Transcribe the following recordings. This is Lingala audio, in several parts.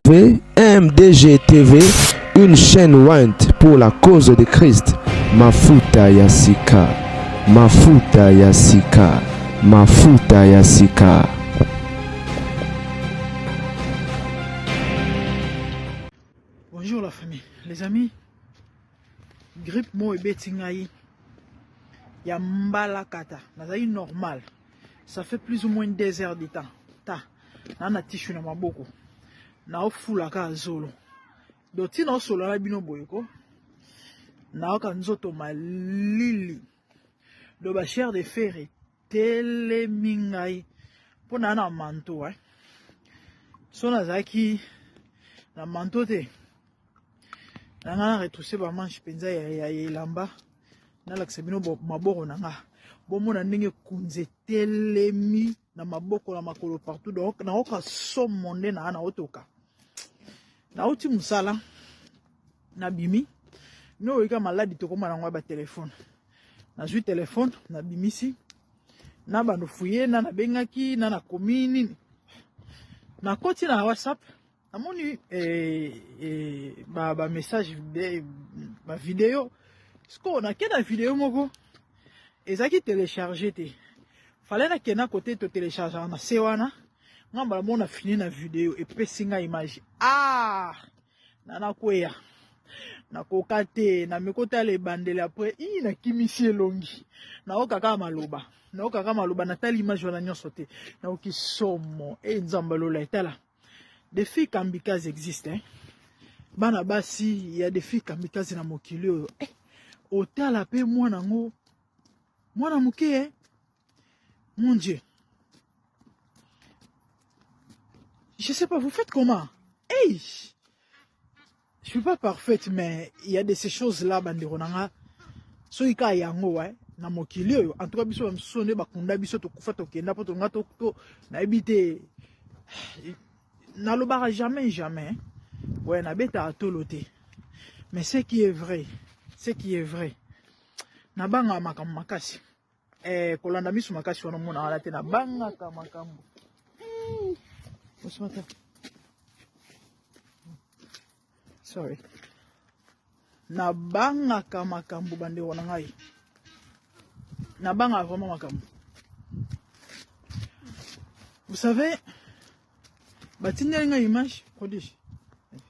MDG TV, une chaîne Wint pour la cause de Christ. Mafuta Yasika, Mafuta Yasika, Mafuta Yasika. Bonjour la famille, les amis. Grippe mo ebetingayi. Ya mbala kata. Nazayi normal. Ça fait plus ou moins 2 heures de temps. Ta. Nana tishu na maboko. Na ofula ka zolo. Doti na solo na bino boyeko. Na oka nzoto malili. Do ba chair de fer tele mingai. Po na na manto So nazaki na manto te. Nanga retroussé ba manche penza ya elamba. Na laksebino maboko nanga. Bomona ndenge kunze telemi na maboko na makolo partout donc na oka somonde na otoka. Na uti musala na bimi no weka maladi to koma na ba téléphone. Na zui téléphone na bimisi na bando fuye na bengaki na komini na koti na WhatsApp amoni ba message ba vidéo sko na kena vidéo moko ezaki télécharger te fallait na kena côté to télécharger na sewana ngamba mona fini na vidéo et pesinga image nana kweya na kokate na mikota le bandele après na kimisi elongi na okaka maloba na tali image wana nyonso te na okisomo nzamba lola etala. Des filles kamikaze existent bana basi il y a des filles kamikaze na mokili oyo otala pe mwana muke mon Dieu, je sais pas, vous faites comment? Hey, je suis pas parfaite mais il y a de ces choses là banderonanga so ika yango na mokili oyo en tout cas biso msone bakunda biso to kufa to kenda poto ngato to na ebite na lobara jamais na beta atolote mais ce qui est vrai na banga makambo makasi kolanda misu makasi wana mona wala te na banga ka makambo Osmata. Sorry. Na banga ka makambo bande wana ngai. Na banga vraiment makambo. Vous savez, batinga nga image prodige.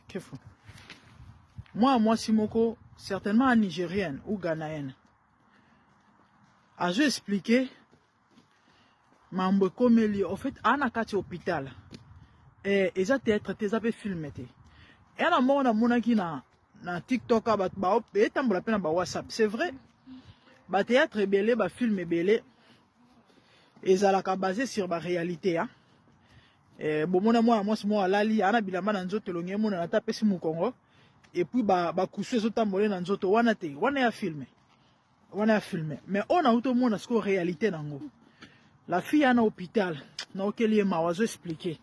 Qu'est-ce que moi Simoko, certainement nigérienne ou ghanéenne. Je expliqué mambo komeli en fait ana kati hôpital eza théâtre te zape filmé te ana mona monaki na TikTok ba etambola pe na ba WhatsApp c'est vrai ba théâtre belé ba film belé ezalaka basé sur ba réalité bomona moi alali ana bilamba na nzoto longe mona na tapesi mu Congo et puis ba kusu ezotambola na nzoto wana te wana ya filmé mais on a auto monde ce réalité nango la fille à l'hôpital na okeli mawazo expliquer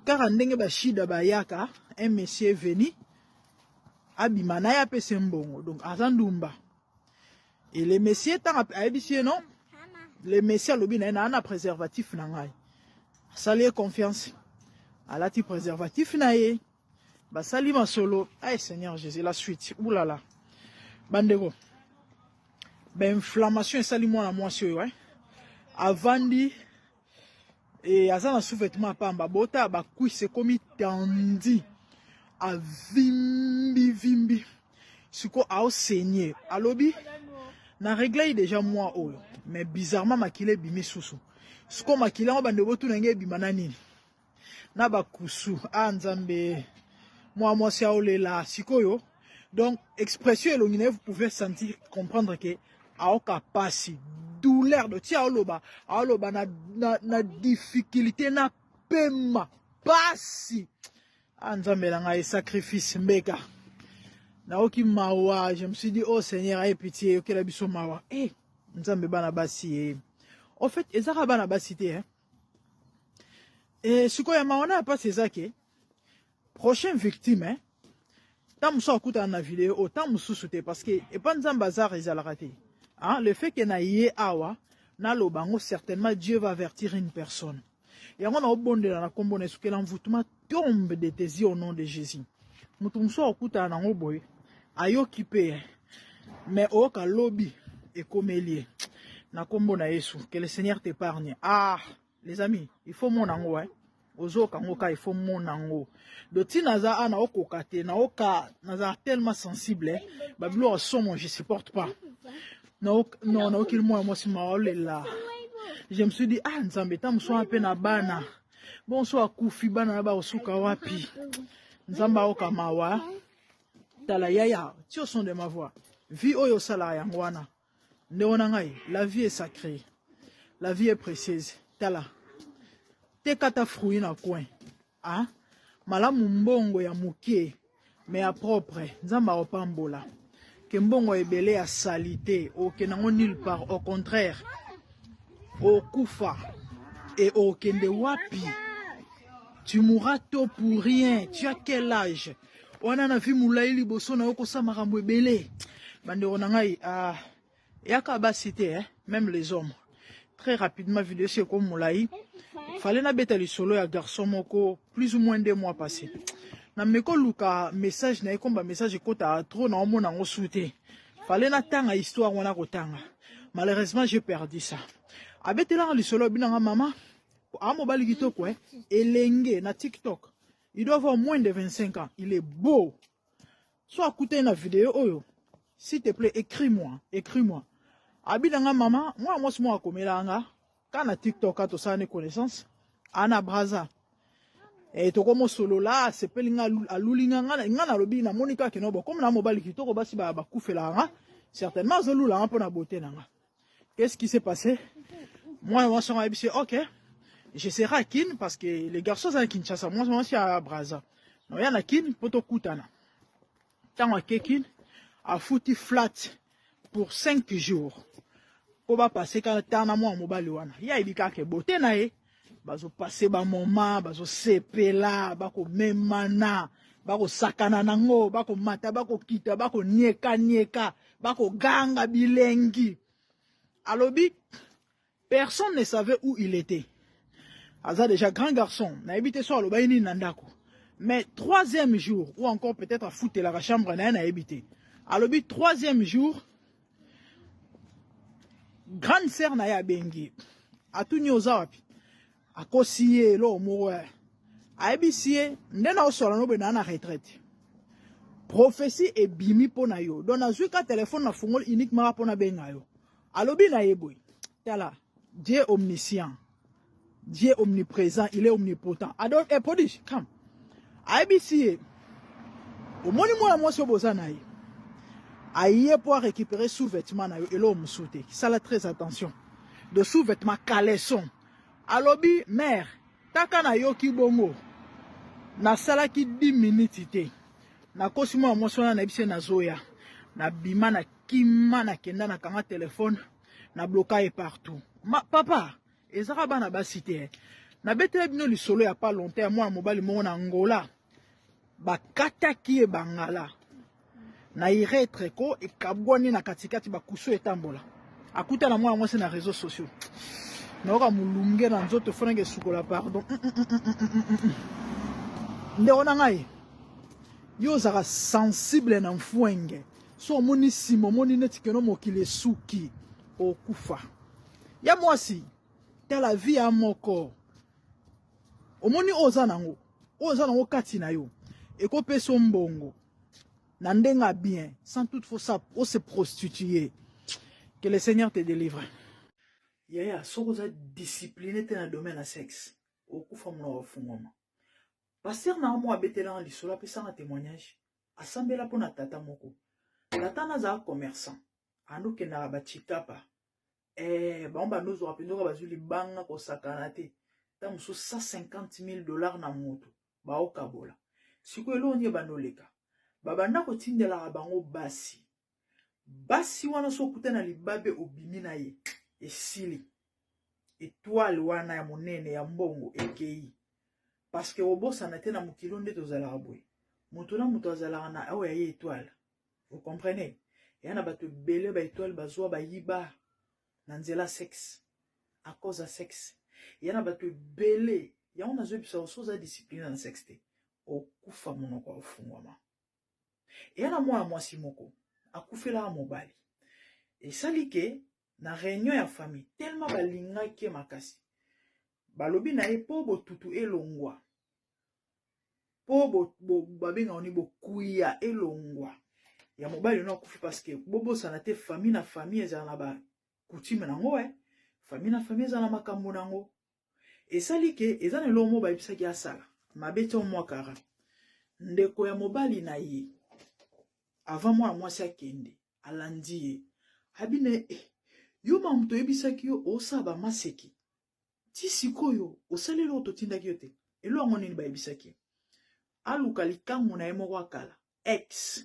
car ndenge ba shida ba yaka un monsieur venu abimana ya pese mbongo donc azandumba et le monsieur tant abisi non le monsieur lobi na na préservatif na ngai sali confiance alati préservatif na ye ba sali masolo ay Seigneur Jésus la suite oulala bandego ben inflammation et sali moi moi sur avandi et azana sous-vêtement pamba bota ba cuisse comme tendi a vimbi siko a saigner alobi na réglé déjà moi mais bizarrement makile bimi susu siko makile ngo bande botu nenge bimana nini na ba kusu nzambe moi si aolela sikoyo donc expression elongine vous pouvez sentir comprendre que aoka pasi douleur de tia oloba na difficulté na pema pasi nzambe langa et sacrifice mbeka na oki mawa je me suis dit oh Seigneur aie pitié ok la biso mawa nzambe bana basi en fait ezaka bana basi te et siko ya mawana pas c'est ça que prochaine victime tant muso akuta na vidéo autant mususu te parce que et pas nzamba bazar ezalaka te. Le fait que na yé awa na lobango certainement Dieu va avertir une personne Et on a obondé na kombo na que l'envoûtement tombe de tes yeux au nom de Jésus. Mutumso okuta na ngoboy ayo kipe mais oka lobby et komelie na kombo na Yesu. Que le Seigneur t'épargne. Ah, les amis, il faut mon ango hein. Ozo kangoka il faut mon ango. De ti naza ana okokate na oka naza tellement sensible bablo somo je supporte pas. Non non qu'il moi si ma là. Je me suis dit ah nzambe tam so un peu na bana. Bon so akufi bana ba osuka wapi. Nzamba oka mawa. Tala yaya, tu au son de ma voix. Vie oyo sala yangwana. Neonangai, la vie est sacrée. La vie est précieuse. Tala. Te kata fruit na coin. Ah? Malamu mbongo ya mukie. Mais à propre. Nzamba opambola. Que mbongo ebele ya salité. Aucun nulle part. Au contraire. Au kufa. Et au kende wapi. Tu mourras tôt pour rien. Tu as quel âge? On a vu moulaï liboso na oko samarambo ebele. Bande onangai yaka ba cité hein, même les hommes. Très rapidement vidéo c'est comme moulaï. Fallait na beta li solo ya garçon moko plus ou moins 2 mois passés. Na meko luka message na ekomba message ekota trop na omona ngo souté. Fallait na tanga histoire wana kotanga. Malheureusement j'ai perdu ça. Abetela li solo binanga mama. Amo bali kitoko hein. Elenge na TikTok. Il doit avoir moins de 25 ans. Il est beau. Soit écouter une vidéo, oyo. S'il te plaît, écris-moi. Écris-moi. Abidanga maman, moi, comme là, quand na TikTok, tout ça, une connaissance, Anna Braza. Et to comme solo là, c'est pelinga alulinga ngana lobi na Monica Kenobo. Comme la mobile kitoko basi ba kufela, certainement zolula un peu na beauté nanga. Qu'est-ce qui s'est passé? Moi, je suis ok. Je serai à Kin parce que les garçons sont à Kinshasa. Moi, je suis à Braza. Donc, il y a à Kin pour te koutana. Tant à Kin, à foutu flat pour 5 jours. Pour va passer quand t'as un mois en mobile. Il y a des cas qui beauté nae. Bazo passer ba moment, bazo sepe là, bako memana, bako sakana nango, bako mata, bako kita, bako nieka, bako ganga bilengi. Alobi, personne ne savait où il était. Aza déjà grand garçon, n'a habité sur l'Obaini Nandako. Mais 3e jour, ou encore peut-être à foutre la chambre, n'a habité. Alors, 3e jour, grande sœur n'a bengi. A tout nyozawapi. A kosiye, lo mouwe. A habité, n'ena osolano benana retraite. Prophétie et bimi pona yo. Donc, na zuka téléphone na fungol uniquement pona benga yo. Alors, na yeboy. Tala, Dieu omniscient. Dieu omniprésent, il est omnipotent. Alors, prodige, come. ABC, au moins, moi, sur Bozanaï. Aïe pour récupérer sous-vêtements et l'homme sauté. Ça là très attention. De sous-vêtements caleçon. Alobi, mère, takana yoki bongo. Na sala ki 10 minutes ite. Na kosimo moi sona na bise na zoya. Na bima na kima na kenda na kanga téléphone. Na bloqué partout. Papa. Ezara bana basité na betela bino lisolo ya pas longtemps moi mobali mo na Angola bakata ki e bangala na iretre ko e kabwani na katikati bakuso etambola akuta na moi na réseaux sociaux na oka mulunge na nzoto fonenge sukola pardon ndona ngai yo zara sensible na mfuenge so moni simo moni netikeno mokile suki okufa ya mwasi la vie à mon corps. Au moni ozanango kati na yo. Et ko pe sombongo. Nandenga bien, sans toutefois ça, on se prostituer. Que le Seigneur te délivre. Yaya, so vous êtes discipliné dans le domaine à sexe. Au coup femme no fungoma. Pasteur na mo abetela en lisola pe ça un témoignage. Asambela pona tata moko. Tata na za commerçant. Ando ke na bachikapa. Bamba nous rapidement bazuli banga ko sakanate tamu so $150,000 na moto ba okabola siko elonye banoleka babanda ko tindela bango basi wana so kutana libabe obimi na ye esili étoile wana ya monene ya mbongo ekei parce que obosa na tena mukilo nde tozala boy moto na moto azala na awa ya étoile vous comprenez yana bato belé ba étoile bazwa ba yiba Nanzela sexe, à cause de sexe. yana bato belé ya on a zo bisa osoza discipline na sexe okufa monoko ofungwama yana mwana mwasi moko akufela mobali esali ke na réunion ya famille tellement balingaki makasi balobi na ye po botutu elongwa po babenga oni bokuya elongwa ya mobali no akufi parce que bobosana te famille na famille ezala na ba coutume nango famille na famille ezala na makambo nango esali ke eza na eloko mo bayebisaki asala mabeti mwa kara ndeko ya mobali na ye avant mwana mwasi akende alandi ye abine yo mamuto yebisaki yo osaba maseki ti sikoyo osali eloko totindaki yo te eloko yango nini bayebisaki aluka likango na ye moko akala ex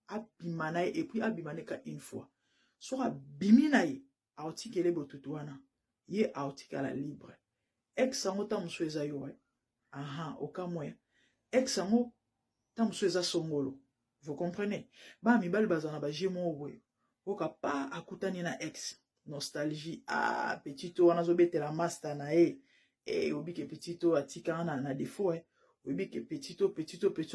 abima na ye epuis abima ne ka une fois so abimi na ye aotikele botutu wana ye aotikala libre ex yango ta mosu eza yo aha okamwe ex yango ta mosu eza songolo vous comprenez ba mibali bazana ba jemo boye oka pa akutani na ex nostalgie petito wana zo betela master na ye obike petito atika na défaut obike petito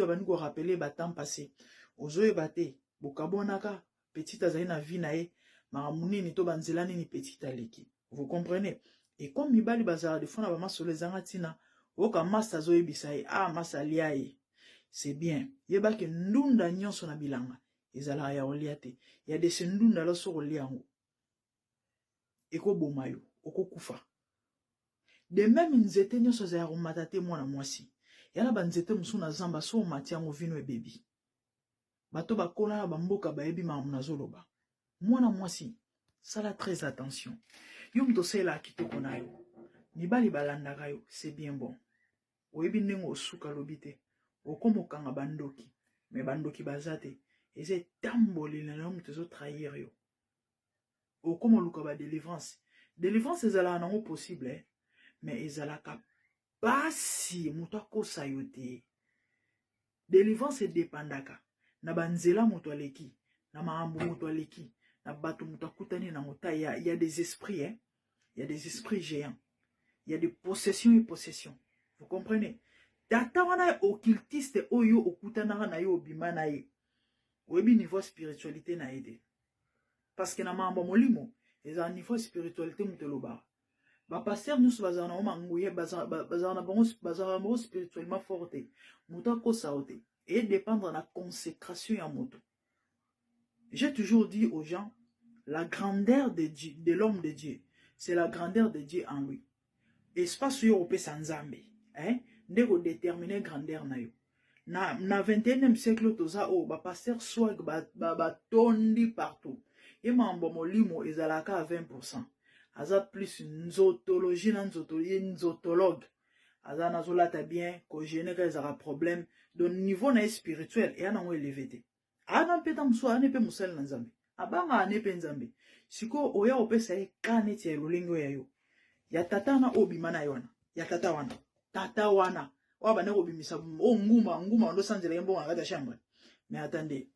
abani ko rappeler ba temps passé ozoye bate bokabonaka petite azali na vie na ye mamunini to banzela nini petite aleki vous comprenez et comme mibali bazala de fona ba masolo ezanga tina oka master zo yebisa ye master lia ye c'est bien yeba ke ndunda nyonso na bilanga ezala ya olia te ya de se ndunda lo so oliango eko bomayo okokufa de même nzete nyonso za ya komata te mwana mwasi yana banzete musu na zamba so mati yango vino ebebi bato bakola na bamboka bayebi mamu na zoloba mwana mwasi sala très attention yo mto sela kitoko na yo mibali balandaka yo c'est bien bon oyebi ndenge osuka lobi te okomokanga bandoki me bandoki bazate eza etambolela na yo moto ezotrahir yo okomoluka badelivrance délivrance ezalaka nango possible mais ezalaka pasi moto akosa yo te délivrance edépendaka na banzela moto aleki na makambo moto aleki na bato moto akutani nango ta y a des esprits il y a des esprits géants il y a des possessions et possessions vous comprenez tata wana occultiste oyo okutanaka na yo obima na ye oyebi niveau spiritualité na ye parce que na makambo molimo eza niveau spiritualité moto elobaka bapaster nyonso bazala na manguye bazala na bango spirituellement fort te moto akosa o te et dépendre na consécration ya moto. J'ai toujours dit aux gens la grandeur de Dieu, de l'homme de Dieu, c'est la grandeur de Dieu en lui. Espace yo opé sanzambe ndeko déterminer grandeur na yo na 21e siècle toza o ba pasteur swag ba tondi partout et mambo molimo ezalaka à 20%. Aza plus nzotologie na nzotologue aza nazolata bien ko gêner ka ezara problème donc niveau na spirituel et ana élevé te ana peta mso ana pe musala na nzambe abanga ana pe nzambe siko oya opesa e kaneti ya lolengo ya yo ya tata na obima na yona ya tata wana wa bana obimisa nguma ndo sanzela yembo ngaka ta chambre mais attendez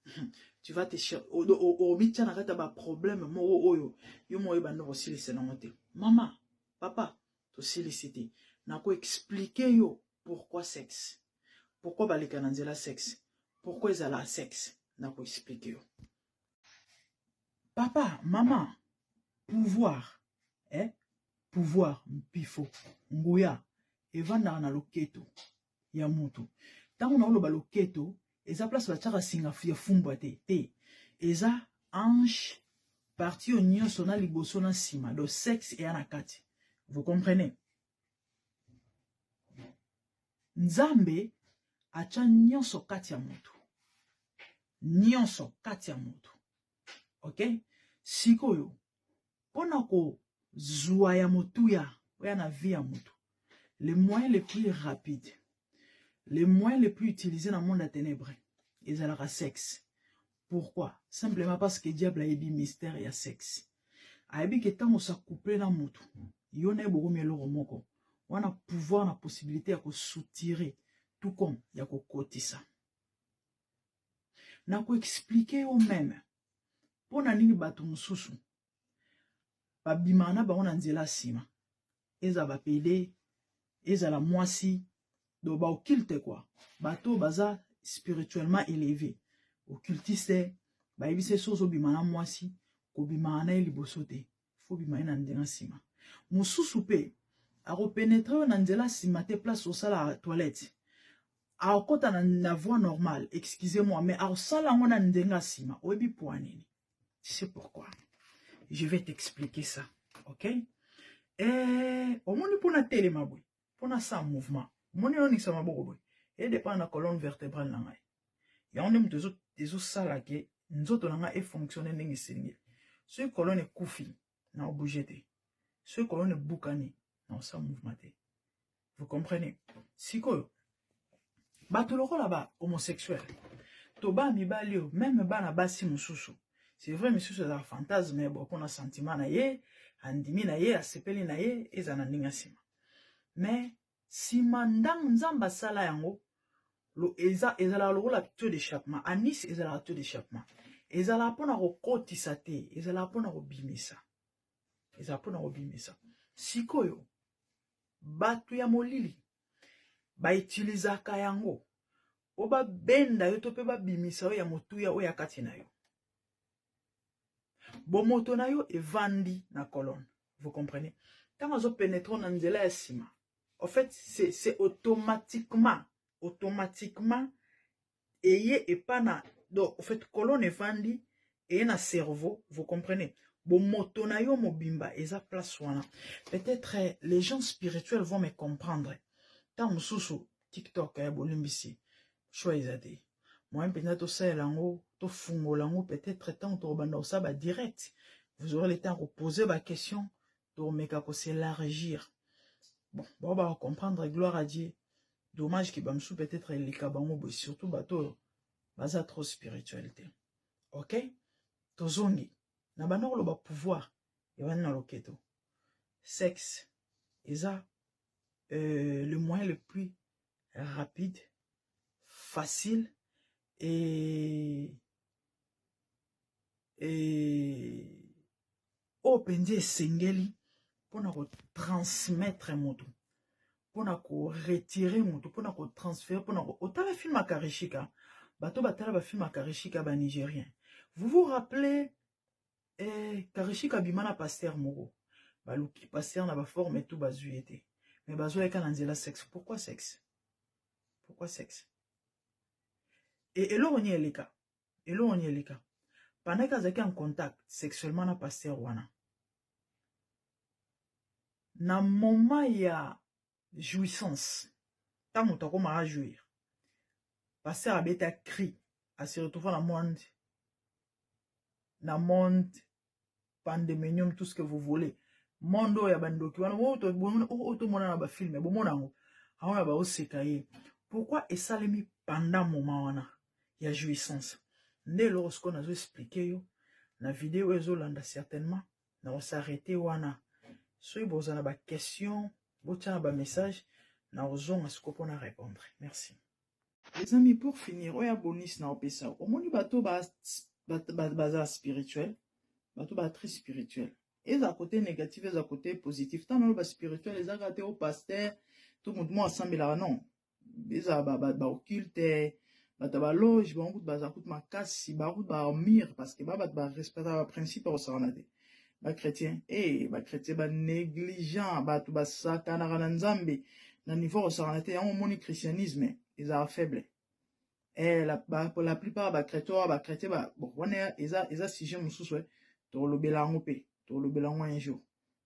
tu vas te obitia na kata ba problème mo oyo yo mo yeba ndo silise na mote mama papa to silicité na ko expliquer yo pourquoi sexe pourquoi baleka na nzela sexe pourquoi ezala sexe na ko expliquer yo papa mama pouvoir mpifo nguya evanda na loketo ya mutu tango na oloba loketo eza place batiaka singa ya fumbwa te eza ange partie o nyonso na liboso na nsima do sexe eya na kati vous comprenez nzambe atia nyonso kati ya mutu ok sikoyo mpona kozwa ya motuya oya na vie ya mutu les moyens les plus rapides, les moyens les plus utilisés dans le monde à ténèbres, ils ont le sexe. Pourquoi? Simplement parce que le diable a ébi mystère et sexe. A ébi que tant on s'accouple dans le il y en a beaucoup mieux moko. On a pouvoir, on a possibilité à soutirer tout comme il y a côté ça. Na ko expliquer au même. Pour na nini batu mususu. Ba bimana ba on anzela sima. eza ba pele eza la mwasi do ba occulte quoi bato baza spirituellement élevé occultiste ba yebise sozo bimana mwasi ko bimana liboso te fo bimana ndenga sima mususu pe ako pénétrer na nzela sima te place au sala toilette a kota na voie normale excusez-moi mais a sala ngona ndenga sima oyebi poanini c'est pourquoi je vais t'expliquer ça OK omoni pona telema boy pona sa mouvement moni oni sa maboko boy et dépend na colonne vertébrale na ngai ya on aime des sala ke nzoto na ngai e fonctionner ndenge sengi ce colonne ekufi na bouger te ce colonne bukani na sa mouvement te vous comprenez sikoyo bato lokola ba homosexuel to ba mibali même bana basi mususu c'est vrai monsieur c'est un fantasme mais bon pona sentiment na ye andimi na ye asepeli na ye ezana ndinga sima mais si mandang nzamba sala yango lo ezala lokola taux d'échappement anis ezala taux d'échappement ezala pona kokotisa te ezala pona kobimisa ezala pona kobimisa sikoyo bato ya molili ba utilizaka yango oba benda yo to pe ba bimisa yo ya motuya o ya kati na yo bomoto na yo evandi na colonne vous comprenez quand on pénètre dans nzela ya sima en fait c'est automatiquement et pas na donc en fait colonne evandi et na cerveau vous comprenez bomoto na yo mobimba eza place wana peut-être les gens spirituels vont me comprendre tant mususu TikTok ya bolimbisi choisissez moi peut-être to ça lango to fungo lango peut-être tant to banda ça ba direct vous aurez le temps de poser ma question to meka ko s'élargir bon va comprendre gloire à Dieu dommage ki bamsou peut-être les kabango surtout bato baza trop spiritualité OK tozongi na banolo ba pouvoir et wana loketo sexe eza le moyen le plus rapide facile et openje sengeli pona ko transmettre moto pona ko retirer moto pona ko transférer pona ko otala film akarishika bato batala ba film akarishika ba nigérien vous vous rappelez karishika bimana pasteur moko baluki pasteur na ba forme tout bazuete mais bazo eka na nzela sexe pourquoi sexe et eloko ni eleka pendant qu'azaki en contact sexuellement na pasteur wana na moment ya jouissance tant moto ko ma jouir pasteur abeta cri a se retrouver na monde pandémonium tout ce que vous voulez mondo ya bandoki wana auto mona na ba film bo mona ngo aona ba osekaye pourquoi esalemi pendant moment wana ya jouissance nde lorsqu'on a expliqué yo na vidéo ezolanda certainement na s'arrêter wana soy bozana ba question botia ba message na ozonga sikopo na répondre merci les amis pour finir oya bonus na opesa omoni bato baza spirituel bato ba très spirituel et à côté négatif et à côté positif tant le spirituel les a gâtés au pasteur tout le monde ensemble là non les a ba occulte ba loge ba on ba zakut ma kasi ba route ba mire parce que ba respecter le principe au sanade ba chrétien ba chrétien ba négligent ba tout ba sakana na nzambe na niveau au sanade on moni christianisme ils a faible et pour la plupart ba chrétien ba bon on est ils sujet mususu to lobela ngope to lobela ngwa un jour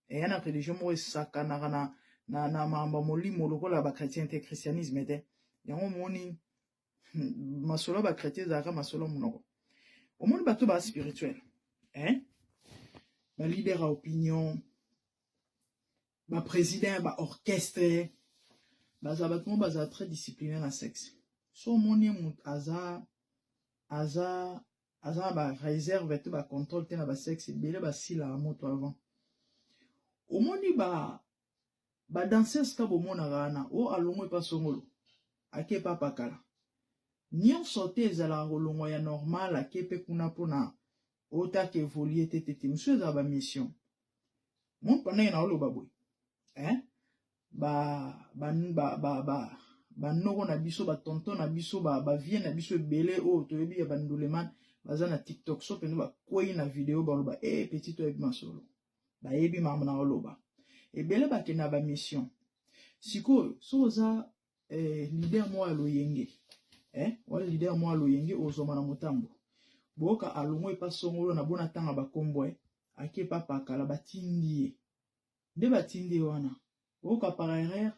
et yana religion mo sakana na mamba molimo lokola ba chrétien te christianisme te yango moni masolo ba chrétien zaka masolo monoko omoni bato ba spirituel ba leader à opinion ba président ba orchestre baza bato baza très discipliné na sexe so moni mut aza ba réserve tout ba contrôle te na ba sexe belé ba sila moto avant omoni ba danseurs ka bomona rana o alongo pa songolo ake pa pakala nyon sauté ezala rolongo ya normal ake pe kuna pona ota ke évoluer tete monsieur za ba mission mon pendant na olo baboy banoko na biso batonton na biso bavie na biso ebele oyo toyebi ya banduleman baza na TikTok so pene bakwei na video baloba petit toyebi masolo bayebi makambo na koloba ebele bakende na bamission sikoyo so oza leader moko ya loyenge wala leader moko ya loyenge ozoma na motambo boka alongo epa songolo na bona tanga bakombo ake epa pakala batindi ye nde batindi ye wana boka par erreur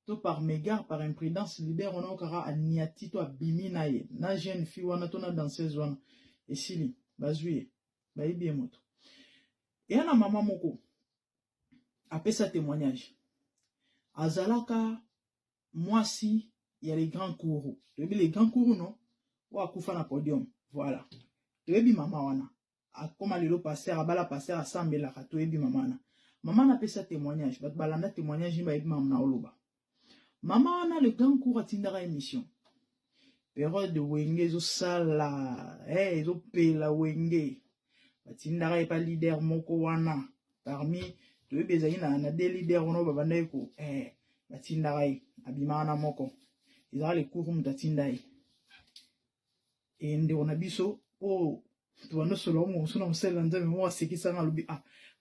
to par mégare par imprudence leader wana okaka aniati to abimi na ye na jeune fille wana to na danseuse wana esili bazwi ye bayebi ye moto eya na mama moko apesa témoignage azalaka mwasi ya les grands courroux toyebi les grands courroux non o akufa na podium voilà toyebi mama wana akoma lelo pasteur abala pasteur asambelaka toyebi mama wana mama napesa témoignage bato balanda témoignage bayebi mama na oloba mama wana le grand courroux atindaka émission période wenge ezosala ezopela wenge batindaka epa leader moko wana parmi toyebi ezali na de leader wana babanda ye ko batindaka ye abimaka na moko ezaka le courroux moto atinda ye ndeko na biso oyo tobanda solola mosusu na mosala nzambe moko asekisanga alobi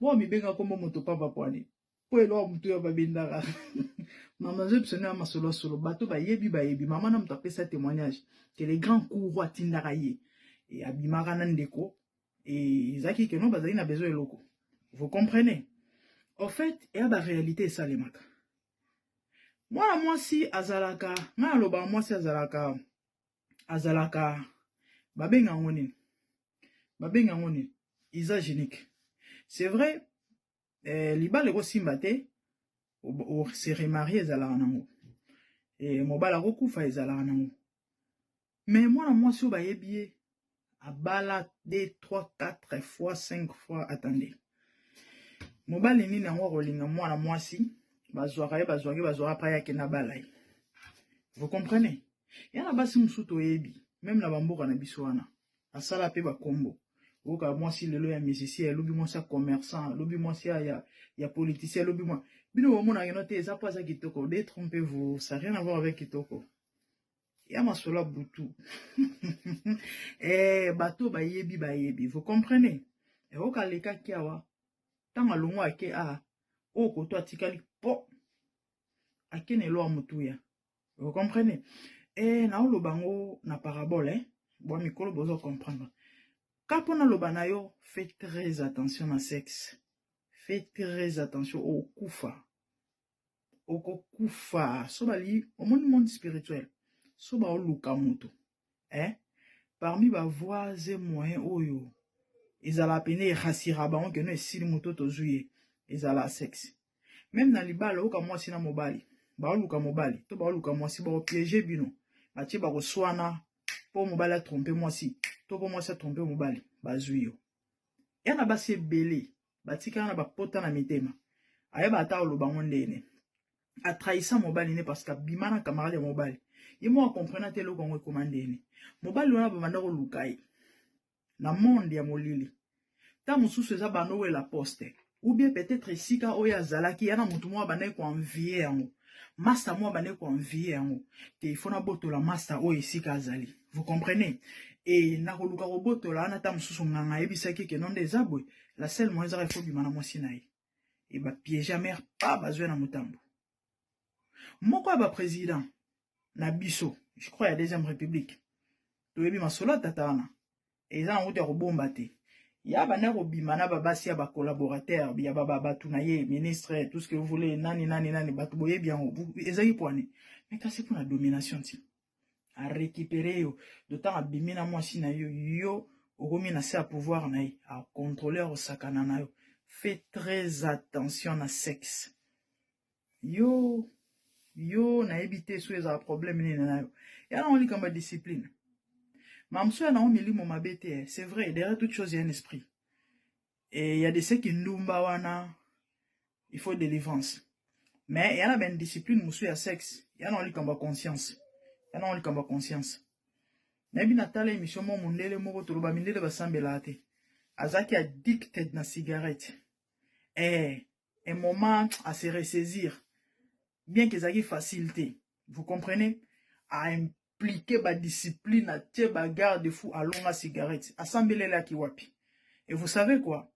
moko mibenga kombo moto papa pwani po eloko motu oyo babendaka mama nzopesone ya masolo solo bato bayebi mama na moto apesa témoignage ke le grand courroux atindaka ye abimaka na ndeko ezalaki keno bazali na besoin eloko vous comprenez en fait eya baréalité esalemaka mwana mwasi azalaka nga alobaka mwasi azalaka babenga yango nini isa génique c'est vrai libala ekosimba te se remarie ezalaka nango mobala akokufa ezalaka nango mais mwana mwasi oyo bayebi ye abala 2, 3, 4 fois 5 fois attendez mobali nini yango akolinga mwana mwasi bazwaka pa yake na bala ye vous comprenez yana basi mosusu toyebi même na bamboka na biso wana asala pe bakombo oka mwasi lelo ya musicien elobi mwasi ya commerçant elobi mwasi ya politicien elobi mwa bino bomona keno te eza po aza kitoko détrompez-vous ça rien à voir avec kitoko ya masolo butu bato bayebi vous comprenez oka lekaki awa ntango alongo ake oyo koto atikali po ake na eloa motuya vous comprenez naoloba ngo na parabole bwa mikolo bozo comprendre ka mpona loba na yo fais très attention na sexe fais très attention okokufa so bali omoni monde spirituel so baoluka moto parmi bavoise moyen oyo ezala pene erasira bango keno esili moto tozwi ye ezala sexe même na libala oka mwasi na mobali baoluka mobali to baoluka mwasi baopiége bino batie bakoswana po mobali atrompe mwasi to po mwasi atrompe mobali bazwi yo yana basi ebele batikana na bapota na mitema ayeba ata oloba ngo ndene atrahisa mobali ne parce que abima na camarade ya mobali ye mo akomprena te eloko yango ekoma ndene mobali wana babanda koluka ye na monde ya molili ta mosusu eza bando oyo la poste ou bien peut-être esika oyo azalaki yana motu moko abandaki koanvie yango master moko abandaki koanvie yango te ifo na botola master oyo esika azali vous comprenez et na koluka kobotola wana ta mosusu nganga ayebisaki ke nonde eza boye la seule moyen ezaka ifo bima na mwasi na ye e bapiége ya mare pa bazwi na motambo moko ya baprésident na biso je crois ya deuxième république toyebi masolo ya tata wana eza na kutu ya kobomba te ya bana kobima na babasi ya bacollaborateur ya babatu na ye ministre tout ce que vous voulez nani bato boyebi yango ezali poane mais kasi mpona domination ti arécupere yo d'autant abimi na mwasi na yo okomi na se ya pouvoir na ye acontrôle akosakana na yo fais très attention na sexe yo nayebi te so ezala problème nini na yo yana olikamba discipline mamso ya nango milimo mabe te c'est vrai derrière toute chose il y a un esprit et il y a de ceux qui ndumba wana il faut délivrance mais yana ben discipline musu ya sexe yana olikamba conscience nayebi natala émission mo mondele moko toloba mindele basambela te azaki addicted na cigarette un moment à se ressaisir bien que ça facilité. Vous comprenez? À impliquer la discipline, à tirer la garde-fou à longue cigarette, à s'embêler là qui wapi. Et vous savez quoi?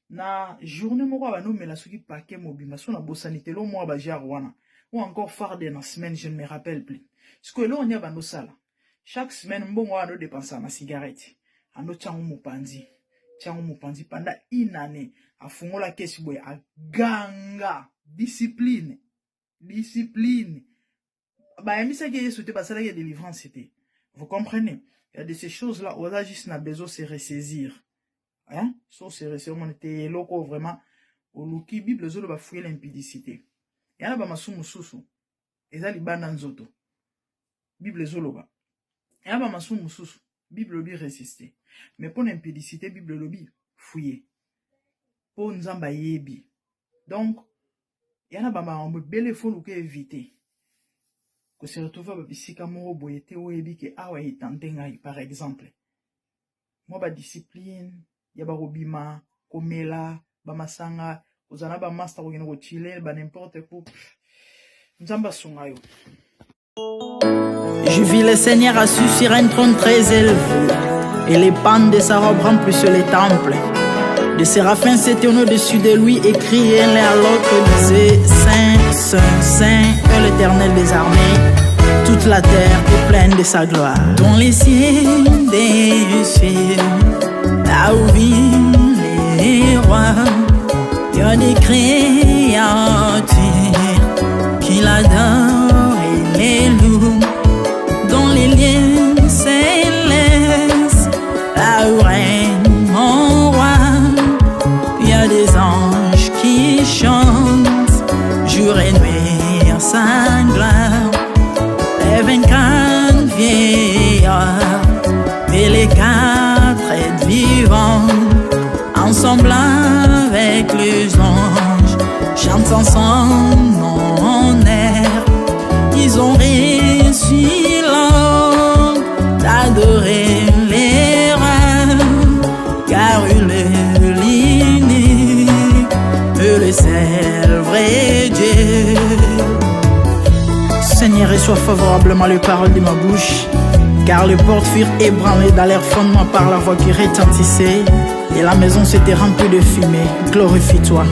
Na journée moi ba no me la soki paquet mobima so na bosanité lo moi ba jarwana ou encore farde na semaine je ne me rappelle plus. Ce que là on y a bando sala. Chaque semaine mbongo a no dépenser na cigarette. Ando tchangu mopanzi pendant une année a fungola kesi boy a ganga discipline. Bah misa que yesu te basala ya délivrance c'était. Vous comprenez? Il y a de ces choses là on a juste na besoin se ressaisir. Hein? So c'est on était loco vraiment au luki bible zolo ba fouiller l'impudicité. Yana ba masumu susu. Eza libana nzoto. Bible zolo ba. Yana ba masumu susu. Bible lobi résister. Mais pour l'impudicité bible lobi fouiller. Pour nzamba yebi. Donc yana ba ma belle faut luki éviter. Que se retrouve ba bisika mo boyete o yebi ke awa etandenga par exemple. Moi ba discipline ya ba robima komela ba masanga ozana ba master ko ngene ko chile ba n'importe quoi nzamba songa yo. Je vis le Seigneur assis sur un trône très élevé et les pans de sa robe remplissent le temple. Des séraphins s'étaient au-dessus de lui et criaient l'un à l'autre, disaient Saint, Saint, Saint est l'Éternel des armées. Toute la terre est pleine de sa gloire. Dans les cieux des cieux, là où vivent les rois, il y a des créatures qui l'adorent et les louent. Dans les lieux célestes, là où règne mon roi, il y a des anges qui chantent jour et nuit en sa gloire. Les 24 vieillards et les 4 êtres vivants, ensemble avec les anges, chantent ensemble en air. Ils ont réussi l'homme d'adorer les rois, car il est l'unique, le seul vrai Dieu. Seigneur, reçois favorablement les paroles de ma bouche, car les portes furent ébranlées dans leur fondement par la voix qui retentissait, et la maison s'était remplie de fumée. Glorifie-toi.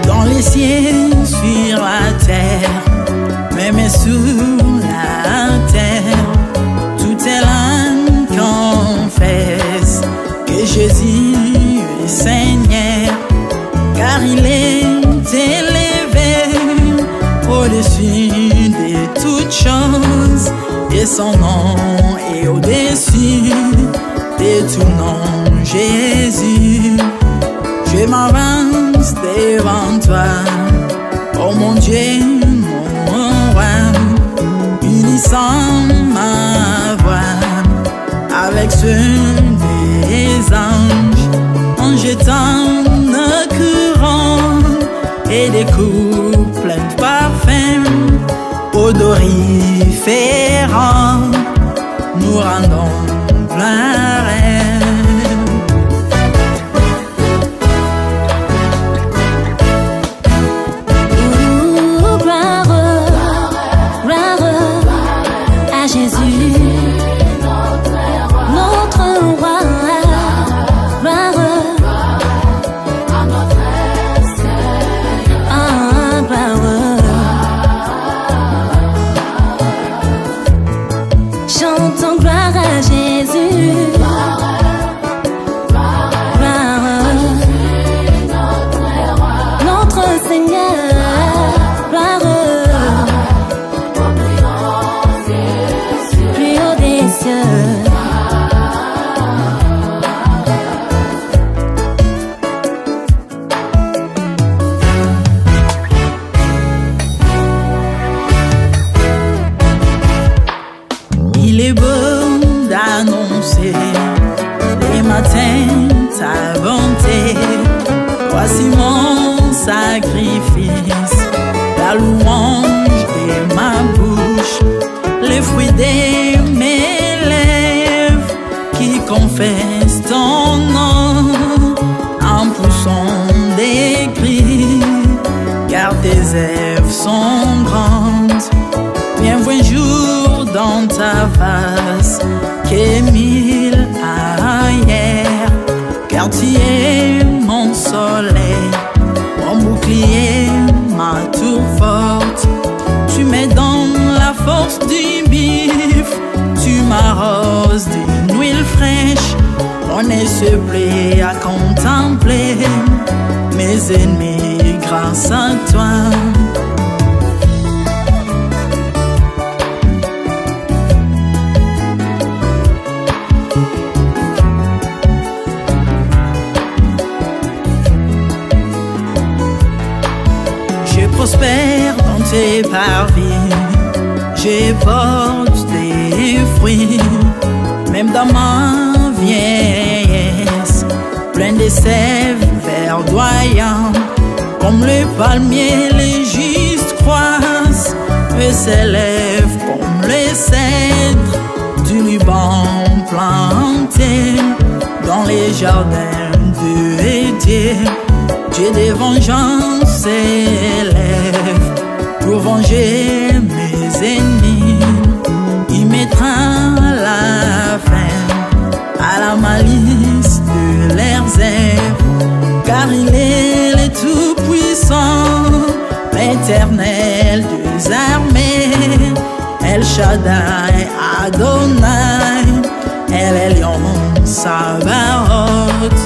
Dans les cieux, sur la terre, même sous la terre, tout est langue confesse que Jésus est Seigneur, car il est élevé au-dessus de toutes choses, et son nom est au-dessus de tout nom. Jésus, je m'avance devant toi, oh mon Dieu, mon roi, unissant ma voix avec ceux des anges, en jetant nos couronnes et des coups pleins de parfums odoriférants, nous rendons gloire. Chantons gloire à Jésus. Notre Seigneur, gloire plus haut des cieux. Il est beau d'annoncer les matins ta bonté. Voici mon sacrifice, la louange de ma bouche, les fruits de mes lèvres qui confessent ton nom en poussant des cris, car tes trouve un jour dans ta face qu'est mille ailleurs, car tu es mon soleil, mon bouclier, ma tour forte. Tu mets dans la force du bif, tu m'arroses d'une huile fraîche. On se plaît à contempler mes ennemis grâce à toi. Je prospère dans tes parvis, je porte des fruits, même dans ma vieillesse, plein de sève verdoyant, comme le palmier les justes croissent et s'élèvent comme les cèdres du Liban planté dans les jardins de Dieu. Dieu des vengeances s'élève pour venger mes ennemis. Il mettra la fin à la malice de leurs œuvres, car il est le tout-puissant, l'éternel des armées, El Shaddai Adonai, El Elyon Sabaoth.